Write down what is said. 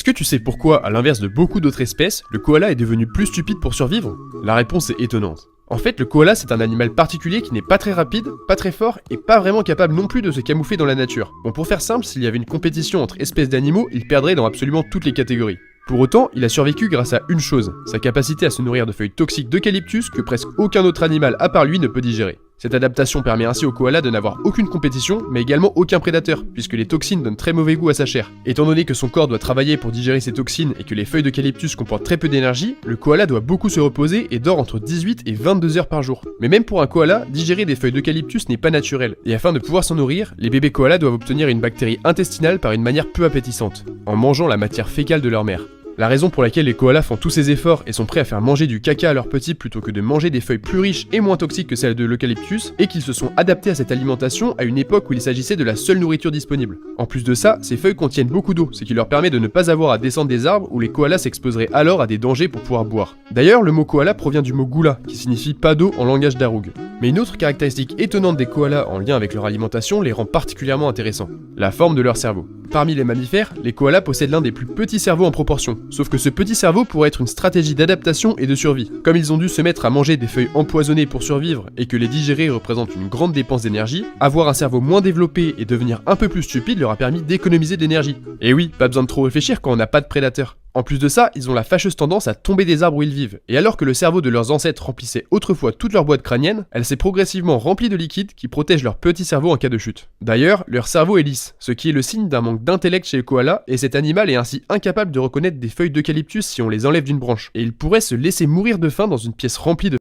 que tu sais pourquoi, à l'inverse de beaucoup d'autres espèces, le koala est devenu plus stupide pour survivre? La réponse est étonnante. En fait, le koala c'est un animal particulier qui n'est pas très rapide, pas très fort et pas vraiment capable non plus de se camoufler dans la nature. Bon, pour faire simple, s'il y avait une compétition entre espèces d'animaux, il perdrait dans absolument toutes les catégories. Pour autant, il a survécu grâce à une chose, sa capacité à se nourrir de feuilles toxiques d'eucalyptus que presque aucun autre animal à part lui ne peut digérer. Cette adaptation permet ainsi au koala de n'avoir aucune compétition, mais également aucun prédateur, puisque les toxines donnent très mauvais goût à sa chair. Étant donné que son corps doit travailler pour digérer ces toxines et que les feuilles d'eucalyptus comportent très peu d'énergie, le koala doit beaucoup se reposer et dort entre 18 et 22 heures par jour. Mais même pour un koala, digérer des feuilles d'eucalyptus n'est pas naturel, et afin de pouvoir s'en nourrir, les bébés koalas doivent obtenir une bactérie intestinale par une manière peu appétissante, en mangeant la matière fécale de leur mère. La raison pour laquelle les koalas font tous ces efforts et sont prêts à faire manger du caca à leurs petits plutôt que de manger des feuilles plus riches et moins toxiques que celles de l'eucalyptus, est qu'ils se sont adaptés à cette alimentation à une époque où il s'agissait de la seule nourriture disponible. En plus de ça, ces feuilles contiennent beaucoup d'eau, ce qui leur permet de ne pas avoir à descendre des arbres où les koalas s'exposeraient alors à des dangers pour pouvoir boire. D'ailleurs, le mot koala provient du mot gula, qui signifie pas d'eau en langage daroug. Mais une autre caractéristique étonnante des koalas en lien avec leur alimentation les rend particulièrement intéressants, la forme de leur cerveau. Parmi les mammifères, les koalas possèdent l'un des plus petits cerveaux en proportion, sauf que ce petit cerveau pourrait être une stratégie d'adaptation et de survie. Comme ils ont dû se mettre à manger des feuilles empoisonnées pour survivre et que les digérer représente une grande dépense d'énergie, avoir un cerveau moins développé et devenir un peu plus stupide leur a permis d'économiser de l'énergie. Et oui, pas besoin de trop réfléchir quand on n'a pas de prédateurs. En plus de ça, ils ont la fâcheuse tendance à tomber des arbres où ils vivent, et alors que le cerveau de leurs ancêtres remplissait autrefois toute leur boîte crânienne, elle s'est progressivement remplie de liquide qui protège leur petit cerveau en cas de chute. D'ailleurs, leur cerveau est lisse, ce qui est le signe d'un manque d'intellect chez le koala, et cet animal est ainsi incapable de reconnaître des feuilles d'eucalyptus si on les enlève d'une branche, et il pourrait se laisser mourir de faim dans une pièce remplie de